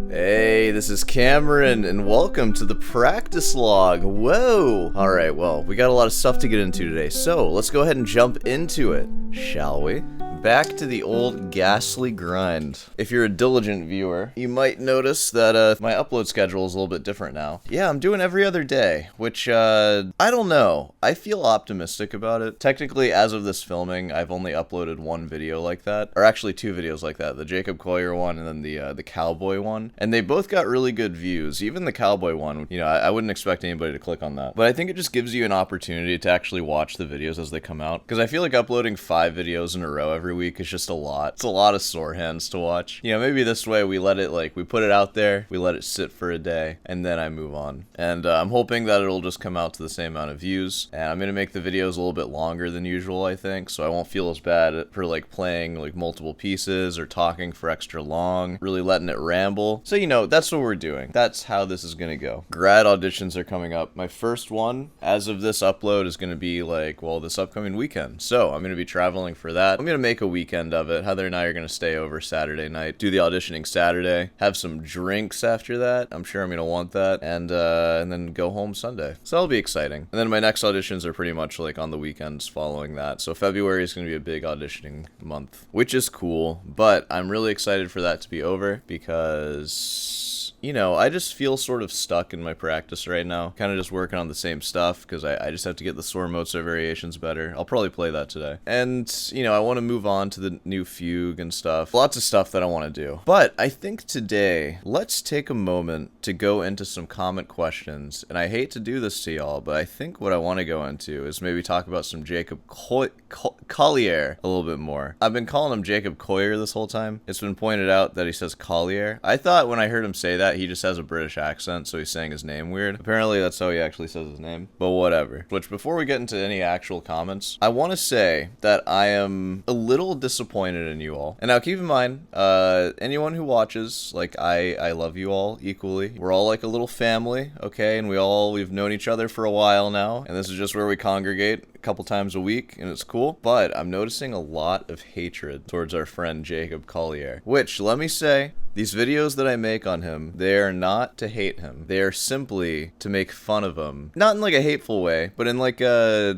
Hey, this is Cameron, and welcome to the practice log. Whoa! Alright, well, we got a lot of stuff to get into today, so let's go ahead and jump into it, shall we? Back to the old ghastly grind. If you're a diligent viewer, you might notice that my upload schedule is a little bit different now. Yeah, I'm doing every other day, which, I don't know. I feel optimistic about it. Technically, as of this filming, I've only uploaded one video like that, or actually two videos like that, the Jacob Collier one and then the cowboy one, and they both got really good views. Even the cowboy one, you know, I wouldn't expect anybody to click on that, but I think it just gives you an opportunity to actually watch the videos as they come out, because I feel like uploading 5 videos in a row every week is just a lot. It's a lot of sore hands to watch. You know, maybe this way we let it, like, we put it out there, we let it sit for a day, and then I move on. And I'm hoping that it'll just come out to the same amount of views, and I'm gonna make the videos a little bit longer than usual, I think, so I won't feel as bad for, like, playing, like, multiple pieces or talking for extra long, really letting it ramble. So, you know, that's what we're doing. That's how this is gonna go. Grad auditions are coming up. My first one, as of this upload, is gonna be, like, well, this upcoming weekend. So, I'm gonna be traveling for that. I'm gonna make a weekend of it. Heather and I are gonna stay over Saturday night, do the auditioning Saturday, have some drinks after that. I'm sure I'm gonna want that, and then go home Sunday. So that'll be exciting. And then my next auditions are pretty much like on the weekends following that. So February is gonna be a big auditioning month, which is cool, but I'm really excited for that to be over because, you know, I just feel sort of stuck in my practice right now. Kind of just working on the same stuff because I just have to get the sword Mozart variations better. I'll probably play that today. And, you know, I want to move on to the new fugue and stuff. Lots of stuff that I want to do. But I think today, let's take a moment to go into some comment questions. And I hate to do this to y'all, but I think what I want to go into is maybe talk about some Jacob Collier a little bit more. I've been calling him Jacob Collier this whole time. It's been pointed out that he says Collier. I thought when I heard him say that, he just has a British accent, so he's saying his name weird. Apparently, that's how he actually says his name. But whatever. Which, before we get into any actual comments, I want to say that I am a little disappointed in you all. And now, keep in mind, anyone who watches, like, I love you all equally. We're all like a little family, okay? And we've known each other for a while now. And this is just where we congregate a couple times a week, and it's cool. But I'm noticing a lot of hatred towards our friend Jacob Collier. Which, let me say, these videos that I make on him, they are not to hate him. They are simply to make fun of him. Not in like a hateful way, but in like a,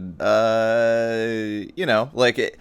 you know, like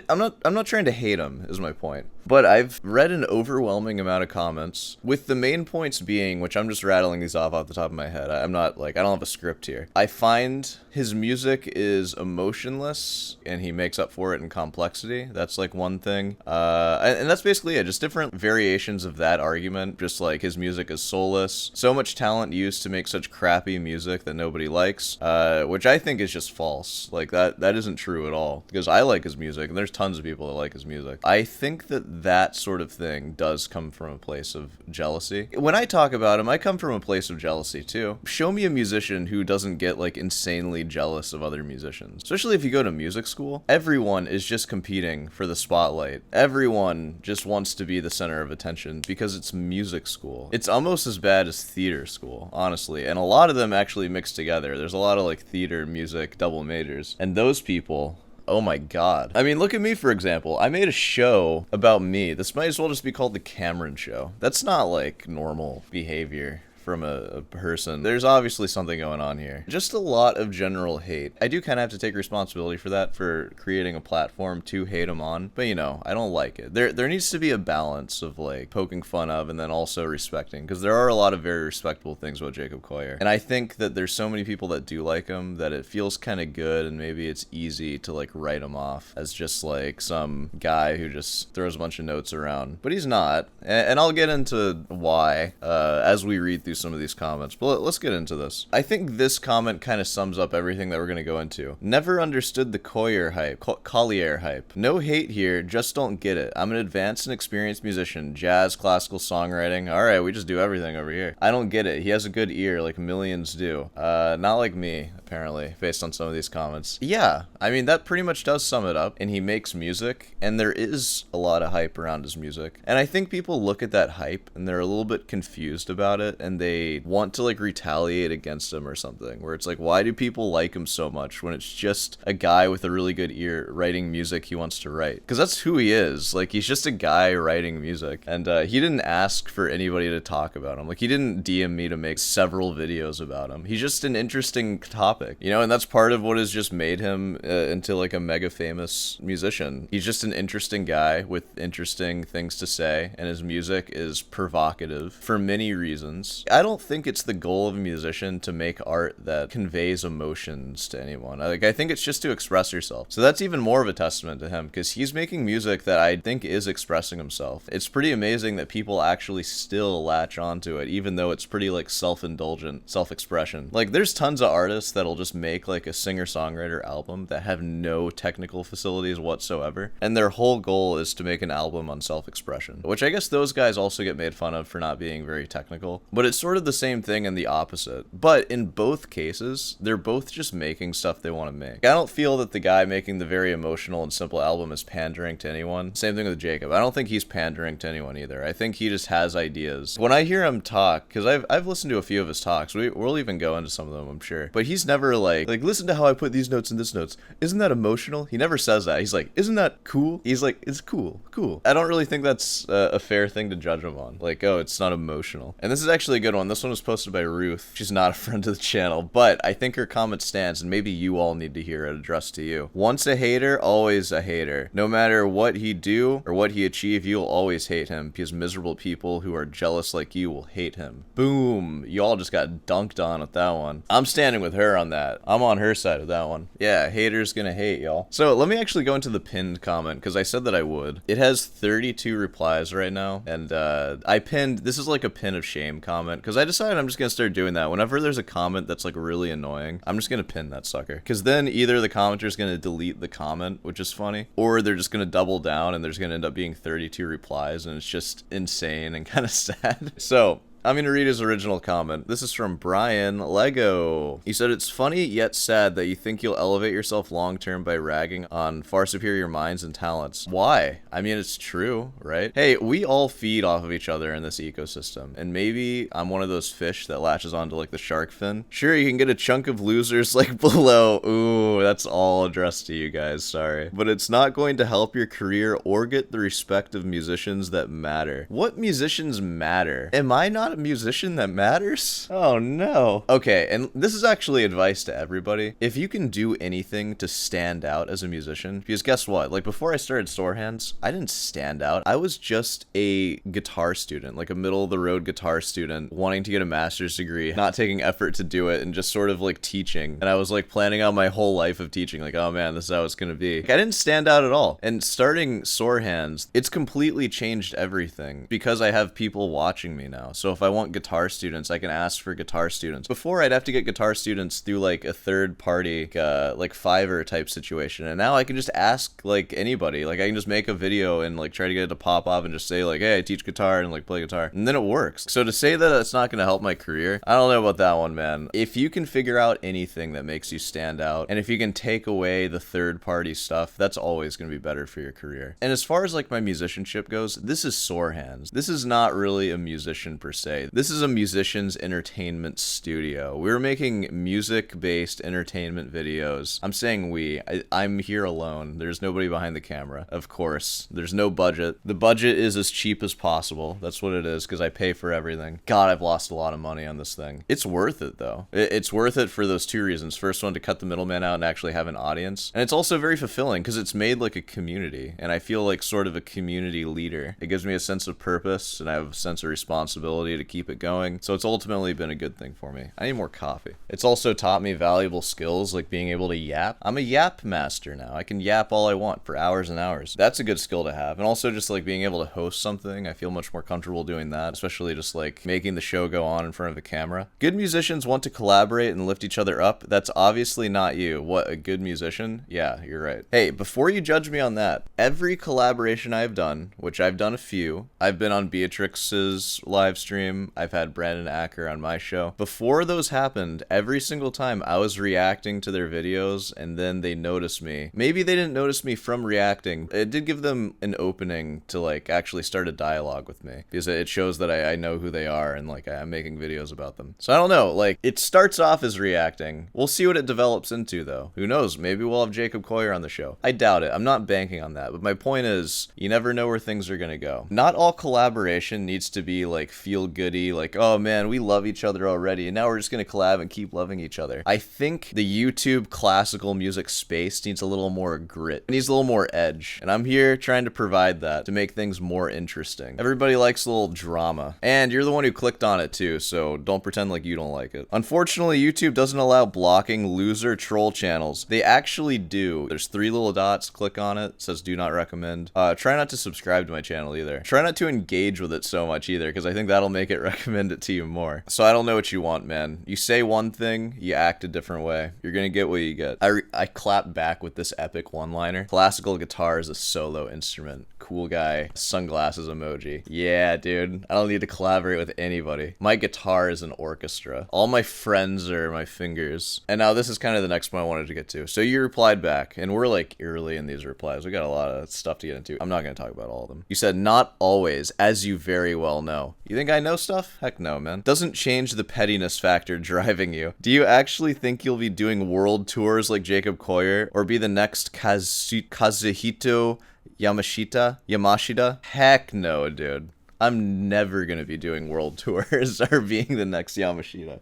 I'm not trying to hate him, is my point. But I've read an overwhelming amount of comments, with the main points being, which I'm just rattling these off the top of my head. I'm not, like, I don't have a script here. I find his music is emotionless, and he makes up for it in complexity. That's, like, one thing. And that's basically it. Just different variations of that argument. Just, like, his music is soulless. So much talent used to make such crappy music that nobody likes, which I think is just false. Like, that isn't true at all. Because I like his music, and there's tons of people that like his music. I think that sort of thing does come from a place of jealousy. When I talk about him, I come from a place of jealousy too. Show me a musician who doesn't get like insanely jealous of other musicians. Especially if you go to music school, everyone is just competing for the spotlight. Everyone just wants to be the center of attention because it's music school. It's almost as bad as theater school, honestly. And a lot of them actually mix together. There's a lot of like theater, music, double majors. And those people, oh my god. I mean, look at me, for example. I made a show about me. This might as well just be called the Cameron Show. That's not, like, normal behavior from a person. There's obviously something going on here. Just a lot of general hate. I do kind of have to take responsibility for that, for creating a platform to hate him on, but you know, I don't like it. There needs to be a balance of like poking fun of and then also respecting, because there are a lot of very respectable things about Jacob Collier. And I think that there's so many people that do like him that it feels kind of good, and maybe it's easy to like write him off as just like some guy who just throws a bunch of notes around. But he's not. And I'll get into why as we read through some of these comments, but let's get into this. I think this comment kind of sums up everything that we're going to go into. Never understood the Collier hype. No hate here, just don't get it. I'm an advanced and experienced musician, jazz, classical, songwriting. All right, we just do everything over here. I don't get it. He has a good ear like millions do. Not like me, apparently, based on some of these comments. Yeah, I mean, that pretty much does sum it up. And he makes music, and there is a lot of hype around his music. And I think people look at that hype, and they're a little bit confused about it, and they want to like retaliate against him or something, where it's like, why do people like him so much when it's just a guy with a really good ear writing music he wants to write? Because that's who he is. Like, he's just a guy writing music, and he didn't ask for anybody to talk about him. Like, he didn't DM me to make several videos about him. He's just an interesting topic, you know, and that's part of what has just made him into like a mega famous musician. He's just an interesting guy with interesting things to say, and his music is provocative for many reasons. I don't think it's the goal of a musician to make art that conveys emotions to anyone. Like, I think it's just to express yourself. So that's even more of a testament to him, because he's making music that I think is expressing himself. It's pretty amazing that people actually still latch onto it, even though it's pretty like self-indulgent self-expression. Like, there's tons of artists that'll just make like a singer-songwriter album that have no technical facilities whatsoever, and their whole goal is to make an album on self-expression, which I guess those guys also get made fun of for not being very technical. But it's sort of the same thing and the opposite. But in both cases, they're both just making stuff they want to make. I don't feel that the guy making the very emotional and simple album is pandering to anyone. Same thing with Jacob. I don't think he's pandering to anyone either. I think he just has ideas. When I hear him talk, because I've listened to a few of his talks, we'll even go into some of them, I'm sure. But he's never like, listen to how I put these notes in this notes. Isn't that emotional? He never says that. He's like, isn't that cool? He's like, it's cool. I don't really think that's a fair thing to judge him on. Like, oh, it's not emotional. And this is actually a good one. This one was posted by Ruth. She's not a friend of the channel, but I think her comment stands, and maybe you all need to hear it addressed to you. Once a hater, always a hater. No matter what he do or what he achieve, you'll always hate him, because miserable people who are jealous like you will hate him. Boom. You all just got dunked on with that one. I'm standing with her on that. I'm on her side of that one. Yeah, haters gonna hate, y'all. So let me actually go into the pinned comment, because I said that I would. It has 32 replies right now, and I pinned, this is like a pin of shame comment, because I decided I'm just gonna start doing that. Whenever there's a comment that's like really annoying, I'm just gonna pin that sucker, because then either the commenter's gonna delete the comment, which is funny, or they're just gonna double down and there's gonna end up being 32 replies, and it's just insane and kind of sad. So I'm going to read his original comment. This is from Brian Lego. He said, it's funny yet sad that you think you'll elevate yourself long-term by ragging on far superior minds and talents. Why? I mean, it's true, right? Hey, we all feed off of each other in this ecosystem, and maybe I'm one of those fish that latches onto like the shark fin. Sure, you can get a chunk of losers like below. Ooh, that's all addressed to you guys, sorry. But it's not going to help your career or get the respect of musicians that matter. What musicians matter? Am I not a musician that matters? Oh no. Okay, and this is actually advice to everybody. If you can do anything to stand out as a musician, because guess what? Like, before I started Sore Hands, I didn't stand out. I was just a guitar student, like a middle-of-the-road guitar student, wanting to get a master's degree, not taking effort to do it, and just sort of like teaching. And I was like planning out my whole life of teaching, like, oh man, this is how it's gonna be. Like, I didn't stand out at all. And starting Sore Hands, it's completely changed everything, because I have people watching me now. So if I want guitar students, I can ask for guitar students. Before, I'd have to get guitar students through like a third party, like Fiverr type situation, and now I can just ask like anybody. Like, I can just make a video and like try to get it to pop up and just say like, hey, I teach guitar, and like play guitar, and then it works. So to say that it's not going to help my career, I don't know about that one, man. If you can figure out anything that makes you stand out, and if you can take away the third party stuff, that's always going to be better for your career. And as far as like my musicianship goes, this is Sore Hands. This is not really a musician per se. This is a musician's entertainment studio. We're making music-based entertainment videos. I'm saying I'm here alone. There's nobody behind the camera. Of course, there's no budget. The budget is as cheap as possible. That's what it is, because I pay for everything. God, I've lost a lot of money on this thing. It's worth it, though. It's worth it for those two reasons. First one, to cut the middleman out and actually have an audience. And it's also very fulfilling, because it's made like a community, and I feel like sort of a community leader. It gives me a sense of purpose, and I have a sense of responsibility to keep it going. So it's ultimately been a good thing for me. I need more coffee. It's also taught me valuable skills, like being able to yap. I'm a yap master now. I can yap all I want for hours and hours. That's a good skill to have. And also just like being able to host something, I feel much more comfortable doing that, especially just like making the show go on in front of a camera. Good musicians want to collaborate and lift each other up. That's obviously not you. What, a good musician? Yeah, you're right. Hey, before you judge me on that, every collaboration I've done, which I've done a few, I've been on Beatrix's live stream, stream. I've had Brandon Acker on my show. Before those happened, every single time I was reacting to their videos and then they noticed me. Maybe they didn't notice me from reacting. It did give them an opening to like actually start a dialogue with me because it shows that I know who they are and like I'm making videos about them. So I don't know, like it starts off as reacting. We'll see what it develops into though. Who knows? Maybe we'll have Jacob Collier on the show. I doubt it. I'm not banking on that. But my point is, you never know where things are gonna go. Not all collaboration needs to be like feel goody, like, oh man, we love each other already and now we're just gonna collab and keep loving each other. I think the YouTube classical music space needs a little more grit. It needs a little more edge. And I'm here trying to provide that to make things more interesting. Everybody likes a little drama. And you're the one who clicked on it too, so don't pretend like you don't like it. Unfortunately, YouTube doesn't allow blocking loser troll channels. They actually do. There's 3 little dots, click on it, it says do not recommend. Try not to subscribe to my channel either. Try not to engage with it so much either, because I think that'll make it recommend it to you more. So I don't know what you want, man. You say one thing, you act a different way. You're gonna get what you get. I clap back with this epic one-liner. Classical guitar is a solo instrument. Cool guy. Sunglasses emoji. Yeah, dude. I don't need to collaborate with anybody. My guitar is an orchestra. All my friends are my fingers. And now this is kind of the next point I wanted to get to. So you replied back, and we're like early in these replies. We got a lot of stuff to get into. I'm not going to talk about all of them. You said, not always, as you very well know. You think I know stuff? Heck no, man. Doesn't change the pettiness factor driving you. Do you actually think you'll be doing world tours like Jacob Collier, or be the next Kazuhito Yamashita? Heck no, dude. I'm never gonna be doing world tours or being the next Yamashita.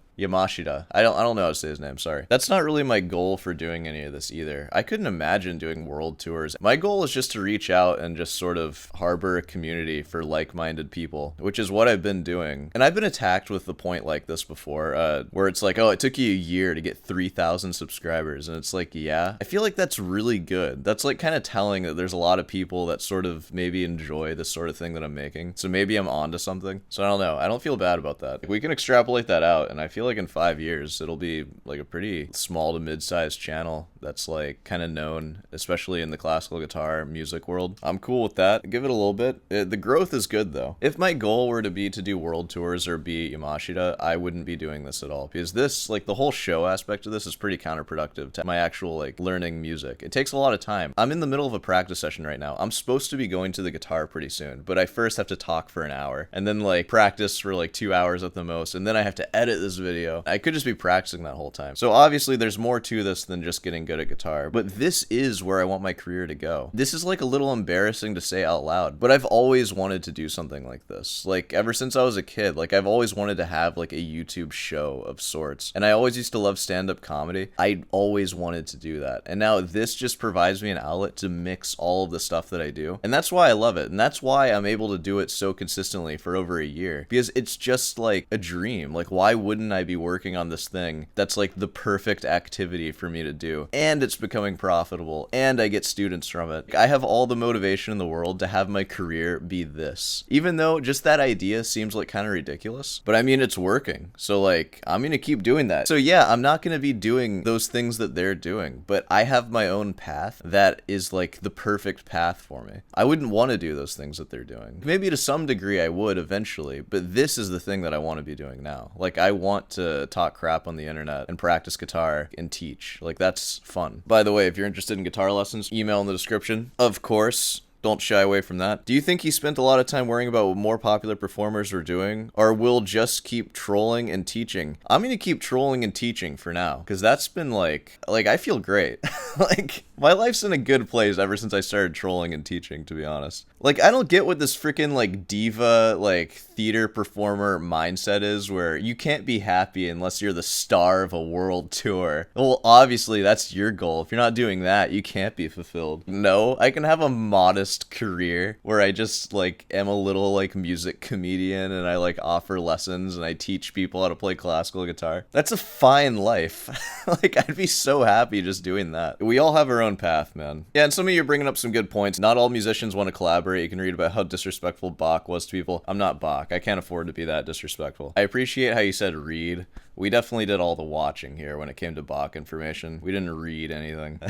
I don't know how to say his name, sorry. That's not really my goal for doing any of this either. I couldn't imagine doing world tours. My goal is just to reach out and just sort of harbor a community for like-minded people, which is what I've been doing. And I've been attacked with the point like this before, where it's like, oh, it took you a year to get 3,000 subscribers. And it's like, yeah, I feel like that's really good. That's like kind of telling that there's a lot of people that sort of maybe enjoy this sort of thing that I'm making. So maybe I'm onto something. So I don't know. I don't feel bad about that. We can extrapolate that out, and I feel like in 5 years it'll be like a pretty small to mid-sized channel that's like kind of known, especially in the classical guitar music world. I'm cool with that. Give it a little bit. The growth is good though. If my goal were to be to do world tours or be Yamashita, I wouldn't be doing this at all, because this, like the whole show aspect of this is pretty counterproductive to my actual like learning music. It takes a lot of time. I'm in the middle of a practice session right now. I'm supposed to be going to the guitar pretty soon, but I first have to talk for an hour and then like practice for like 2 hours at the most, and then I have to edit this video. I could just be practicing that whole time. So obviously there's more to this than just getting good at guitar, but this is where I want my career to go. This is like a little embarrassing to say out loud, but I've always wanted to do something like this. Like ever since I was a kid, like I've always wanted to have like a YouTube show of sorts. And I always used to love stand-up comedy. I always wanted to do that. And now this just provides me an outlet to mix all of the stuff that I do. And that's why I love it. And that's why I'm able to do it so consistently for over a year, because it's just like a dream. Like why wouldn't I be working on this thing that's like the perfect activity for me to do, and it's becoming profitable, and I get students from it. I have all the motivation in the world to have my career be this, even though just that idea seems like kind of ridiculous, but I mean it's working, so like I'm gonna keep doing that. So yeah, I'm not gonna be doing those things that they're doing, but I have my own path that is like the perfect path for me. I wouldn't want to do those things that they're doing. Maybe to some degree I would eventually, but this is the thing that I want to be doing now. Like I want to talk crap on the internet and practice guitar and teach. Like that's fun. By the way, if you're interested in guitar lessons, email in the description. Of course. Don't shy away from that. Do you think he spent a lot of time worrying about what more popular performers are doing, or will just keep trolling and teaching? I'm gonna keep trolling and teaching for now, because that's been like I feel great. Like my life's in a good place ever since I started trolling and teaching, to be honest. Like I don't get what this freaking like diva like theater performer mindset is, where you can't be happy unless you're the star of a world tour. Well, obviously that's your goal. If you're not doing that, you can't be fulfilled. No, I can have a modest career where I just like am a little like music comedian and I like offer lessons and I teach people how to play classical guitar. That's a fine life. Like I'd be so happy just doing that. We all have our own path, man. Yeah, and some of you are bringing up some good points. Not all musicians want to collaborate. You can read about how disrespectful Bach was to people. I'm not Bach. I can't afford to be that disrespectful. I appreciate how you said read. We definitely did all the watching here when it came to Bach information. We didn't read anything.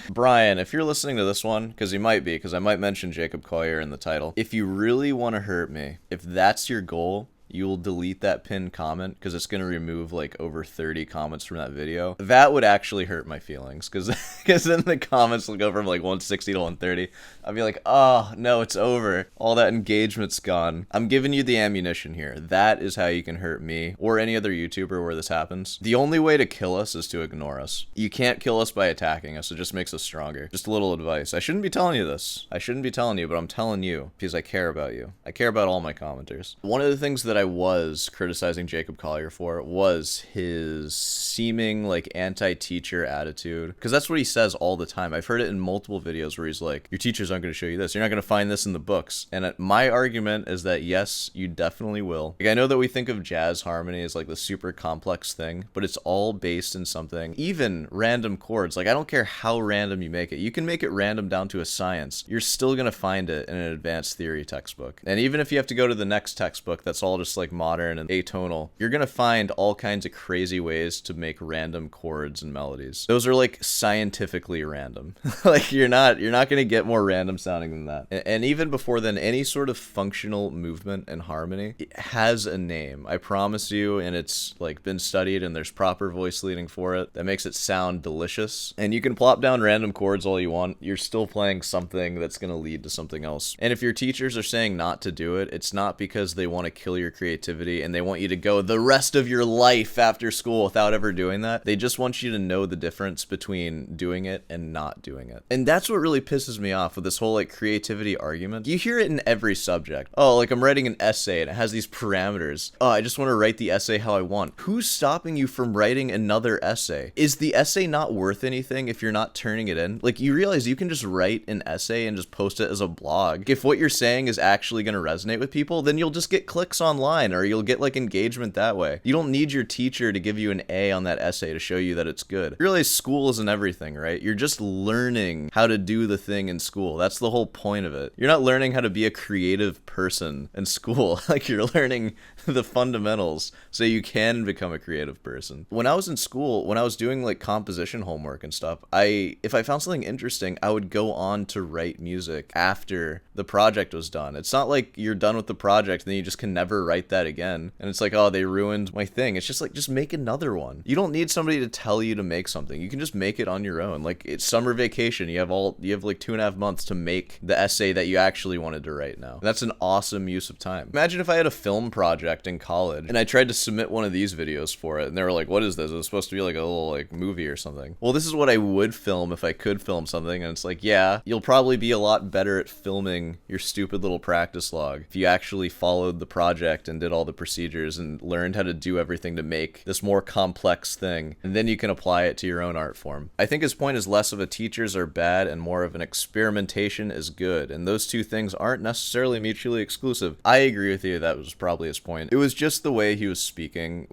Brian, if you're listening to this one, because you might be, because I might mention Jacob Collier in the title, if you really want to hurt me, if that's your goal, you'll delete that pinned comment because it's going to remove like over 30 comments from that video, that would actually hurt my feelings because then the comments will go from like 160 to 130. I'll be like, oh no, it's over. All that engagement's gone. I'm giving you the ammunition here. That is how you can hurt me or any other YouTuber where this happens. The only way to kill us is to ignore us. You can't kill us by attacking us. It just makes us stronger. Just a little advice. I shouldn't be telling you this. I shouldn't be telling you, but I'm telling you because I care about you. I care about all my commenters. One of the things that I was criticizing Jacob Collier for was his seeming like anti-teacher attitude, because that's what he says all the time. I've heard it in multiple videos where he's like, your teachers aren't going to show you this. You're not going to find this in the books. And my argument is that yes, you definitely will. Like, I know that we think of jazz harmony as like the super complex thing, but it's all based in something. Even random chords. Like, I don't care how random you make it. You can make it random down to a science. You're still going to find it in an advanced theory textbook. And even if you have to go to the next textbook that's all just like modern and atonal, you're going to find all kinds of crazy ways to make random chords and melodies. Those are like scientifically random. Like, you're not going to get more random sounding than that. And even before then, any sort of functional movement and harmony has a name. I promise you, and it's like been studied and there's proper voice leading for it that makes it sound delicious. And you can plop down random chords all you want. You're still playing something that's going to lead to something else. And if your teachers are saying not to do it, it's not because they want to kill your creativity and they want you to go the rest of your life after school without ever doing that. They just want you to know the difference between doing it and not doing it. And that's what really pisses me off with this whole like creativity argument. You hear it in every subject. Oh, like I'm writing an essay and it has these parameters. Oh, I just want to write the essay how I want. Who's stopping you from writing another essay? Is the essay not worth anything if you're not turning it in? Like, you realize you can just write an essay and just post it as a blog. If what you're saying is actually going to resonate with people, then you'll just get clicks online or you'll get like engagement that way. You don't need your teacher to give you an A on that essay to show you that it's good. You realize school isn't everything, right? You're just learning how to do the thing in school. That's the whole point of it. You're not learning how to be a creative person in school. Like, you're learning the fundamentals so you can become a creative person. When I was in school, when I was doing like composition homework and stuff, if I found something interesting, I would go on to write music after the project was done. It's not like you're done with the project and then you just can never write that again. And it's like, oh, they ruined my thing. It's just like, just make another one. You don't need somebody to tell you to make something. You can just make it on your own. Like, it's summer vacation. You have like 2.5 months to make the essay that you actually wanted to write now. And that's an awesome use of time. Imagine if I had a film project in college and I tried to submit one of these videos for it and they were like, what is this? It was supposed to be like a little like movie or something. Well, this is what I would film if I could film something. And it's like, yeah, you'll probably be a lot better at filming your stupid little practice log if you actually followed the project and did all the procedures and learned how to do everything to make this more complex thing. And then you can apply it to your own art form. I think his point is less of a teachers are bad and more of an experimentation is good. And those two things aren't necessarily mutually exclusive. I agree with you. That was probably his point. It was just the way he was speaking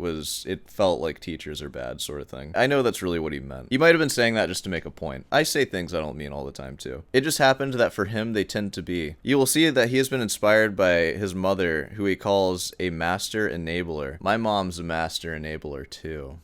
it felt like teachers are bad sort of thing. I know that's really what he meant. He might have been saying that just to make a point. I say things I don't mean all the time too. It just happened that for him, they tend to be. You will see that he has been inspired by his mother, who he calls a master enabler. My mom's a master enabler too.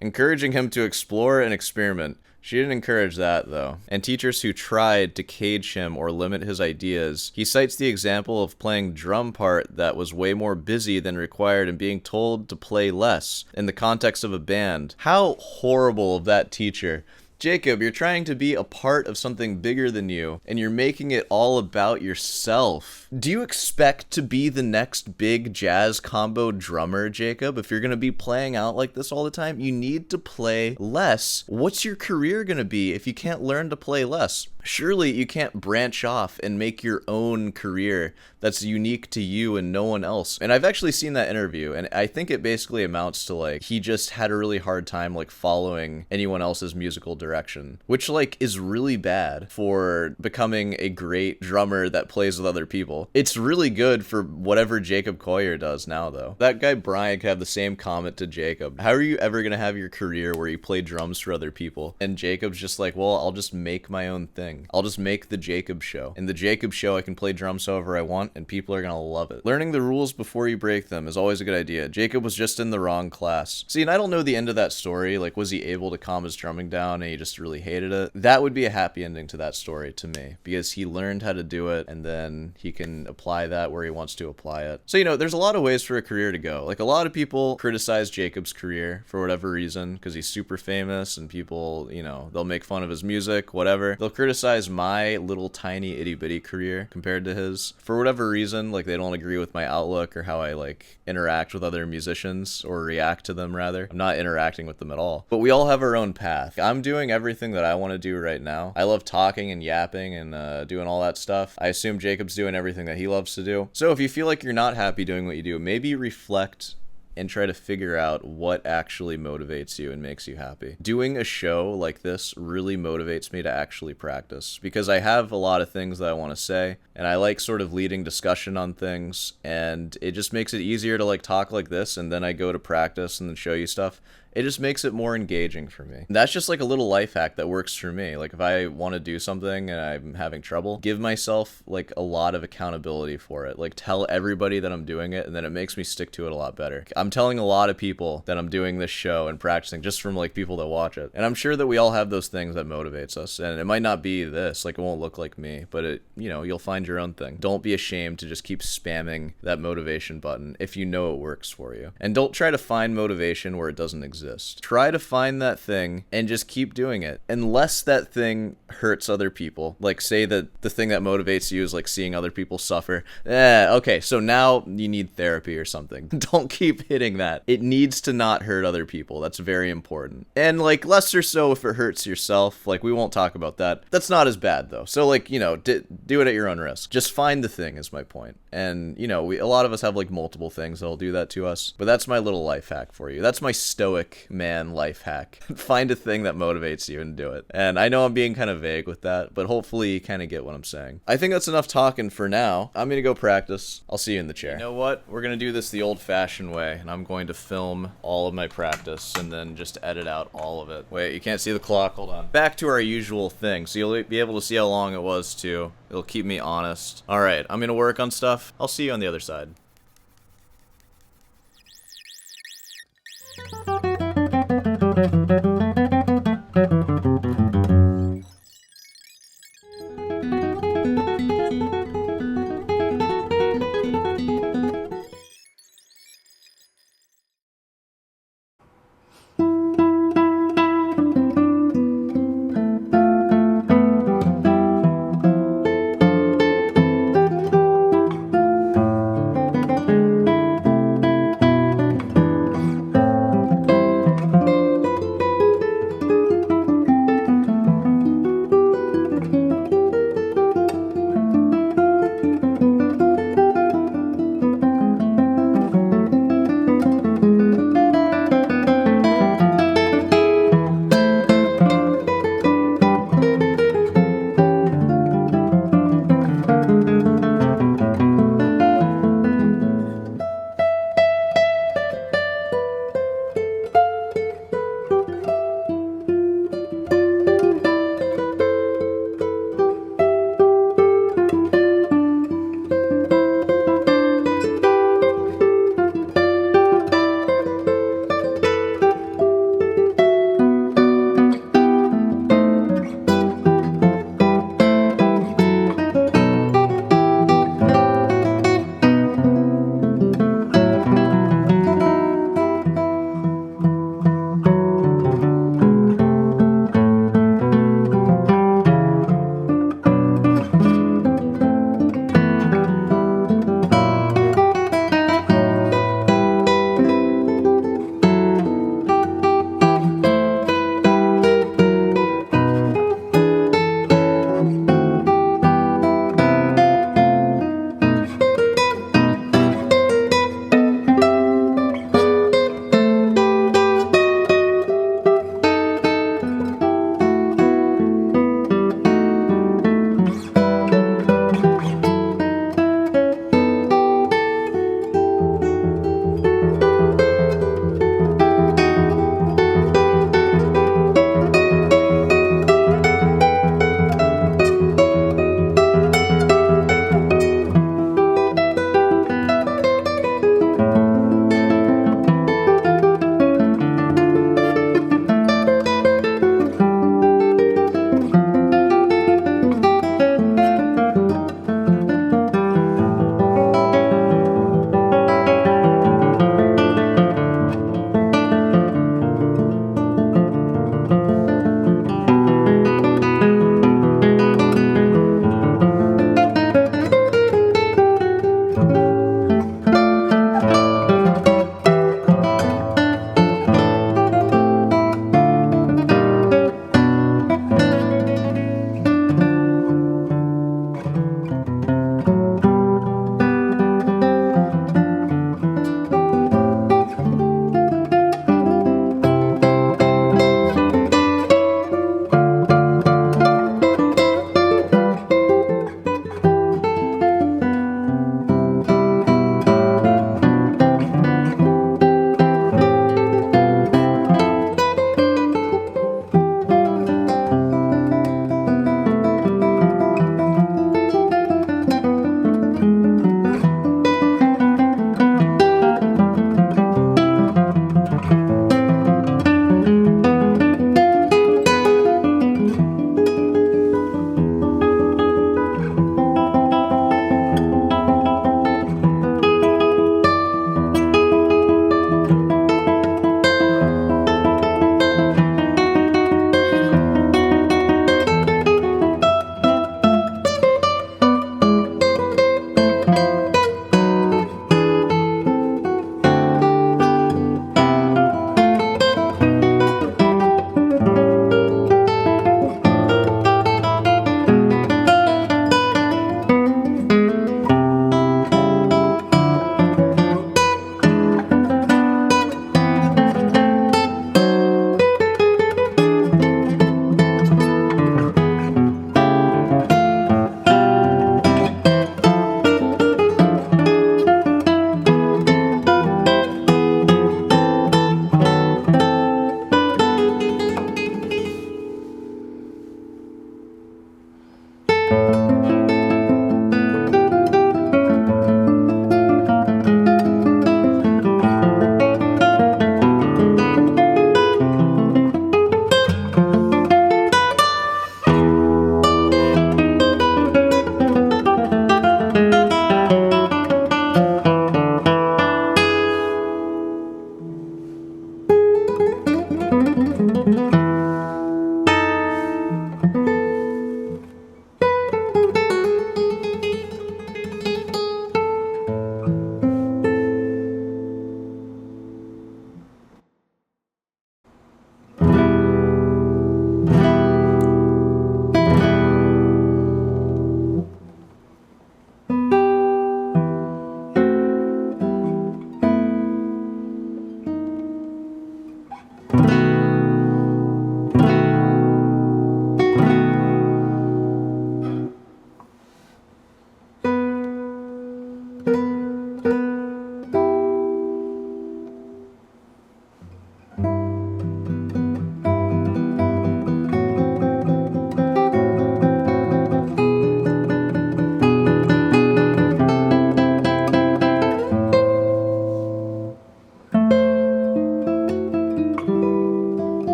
Encouraging him to explore and experiment. She didn't encourage that, though. And teachers who tried to cage him or limit his ideas. He cites the example of playing drum part that was way more busy than required and being told to play less in the context of a band. How horrible of that teacher. Jacob, you're trying to be a part of something bigger than you, and you're making it all about yourself. Do you expect to be the next big jazz combo drummer, Jacob? If you're going to be playing out like this all the time, you need to play less. What's your career going to be if you can't learn to play less? Surely you can't branch off and make your own career that's unique to you and no one else. And I've actually seen that interview, and I think it basically amounts to like, he just had a really hard time like following anyone else's musical direction, which like is really bad for becoming a great drummer that plays with other people. It's really good for whatever Jacob Collier does now, though. That guy Brian could have the same comment to Jacob. How are you ever going to have your career where you play drums for other people? And Jacob's just like, well, I'll just make my own thing. I'll just make the Jacob show. In the Jacob show, I can play drums however I want, and people are gonna love it. Learning the rules before you break them is always a good idea. Jacob was just in the wrong class. See, and I don't know the end of that story. Like, was he able to calm his drumming down and he just really hated it? That would be a happy ending to that story to me, because he learned how to do it, and then he can can apply that where he wants to apply it. So, you know, there's a lot of ways for a career to go. Like, a lot of people criticize Jacob's career for whatever reason, because he's super famous and people, you know, they'll make fun of his music, whatever. They'll criticize my little tiny itty bitty career compared to his for whatever reason. Like, they don't agree with my outlook or how I like interact with other musicians, or react to them rather. I'm not interacting with them at all. But we all have our own path. I'm doing everything that I want to do right now. I love talking and yapping and doing all that stuff. I assume Jacob's doing everything that he loves to do. So if you feel like you're not happy doing what you do, maybe reflect and try to figure out what actually motivates you and makes you happy. Doing a show like this really motivates me to actually practice, because I have a lot of things that I want to say, and I like sort of leading discussion on things, and it just makes it easier to like talk like this, and then I go to practice and then show you stuff. It just makes it more engaging for me. That's just like a little life hack that works for me. Like, if I want to do something and I'm having trouble, give myself like a lot of accountability for it. Like, tell everybody that I'm doing it, and then it makes me stick to it a lot better. I'm telling a lot of people that I'm doing this show and practicing just from like people that watch it. And I'm sure that we all have those things that motivates us. And it might not be this, like it won't look like me, but it, you know, you'll find your own thing. Don't be ashamed to just keep spamming that motivation button if you know it works for you. And don't try to find motivation where it doesn't exist. Try to find that thing and just keep doing it. Unless that thing hurts other people. Like, say that the thing that motivates you is like seeing other people suffer. Okay, so now you need therapy or something. Don't keep hitting that. It needs to not hurt other people. That's very important. And like, less or so if it hurts yourself. Like, we won't talk about that. That's not as bad though. So like, you know, do it at your own risk. Just find the thing is my point. And you know, a lot of us have like multiple things that'll do that to us. But that's my little life hack for you. That's my stoic man life hack. Find a thing that motivates you and do it. And I know I'm being kind of vague with that, but hopefully you kind of get what I'm saying. I think that's enough talking for now. I'm gonna go practice. I'll see you in the chair. You know what? We're gonna do this the old-fashioned way, and I'm going to film all of my practice and then just edit out all of it. Wait, you can't see the clock? Hold on. Back to our usual thing, so you'll be able to see how long it was too. It'll keep me honest. Alright, I'm gonna work on stuff. I'll see you on the other side.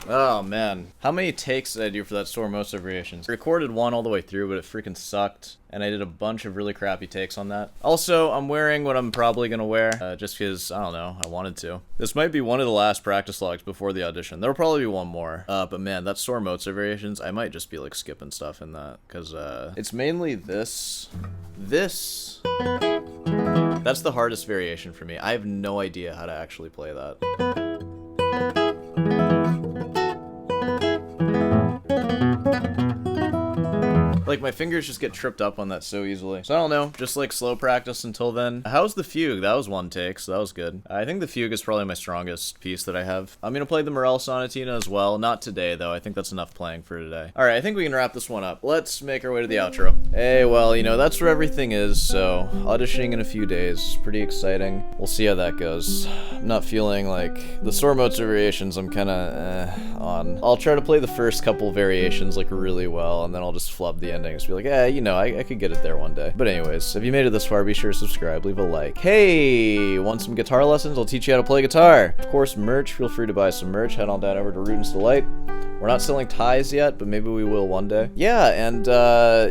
Oh man, how many takes did I do for that sore Mozart variations? I recorded one all the way through, but it freaking sucked, and I did a bunch of really crappy takes on that. Also, I'm wearing what I'm probably gonna wear, just because, I don't know, I wanted to. This might be one of the last practice logs before the audition. There'll probably be one more, but man, that sore Mozart variations, I might just be like skipping stuff in that, because it's mainly this. That's the hardest variation for me. I have no idea how to actually play that. Like, my fingers just get tripped up on that so easily. So I don't know, just like slow practice until then. How's the fugue? That was one take, so that was good. I think the fugue is probably my strongest piece that I have. I'm gonna play the Morel Sonatina as well. Not today, though. I think that's enough playing for today. Alright, I think we can wrap this one up. Let's make our way to the outro. Hey, well, you know, that's where everything is, so auditioning in a few days. Pretty exciting. We'll see how that goes. I'm not feeling like the sore Mozart variations I'm kinda on. I'll try to play the first couple variations like really well, and then I'll just flub the endings. Be like, you know, I could get it there one day. But anyways, if you made it this far, be sure to subscribe, leave a like. Hey, want some guitar lessons? I'll teach you how to play guitar. Of course, merch. Feel free to buy some merch. Head on down over to Rudens Delight. We're not selling ties yet, but maybe we will one day. Yeah, and,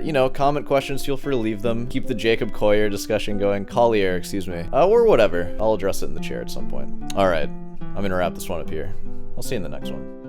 you know, comment questions, feel free to leave them. Keep the Jacob Collier discussion going. Collier, excuse me. Or whatever. I'll address it in the chair at some point. Alright, I'm gonna wrap this one up here. I'll see you in the next one.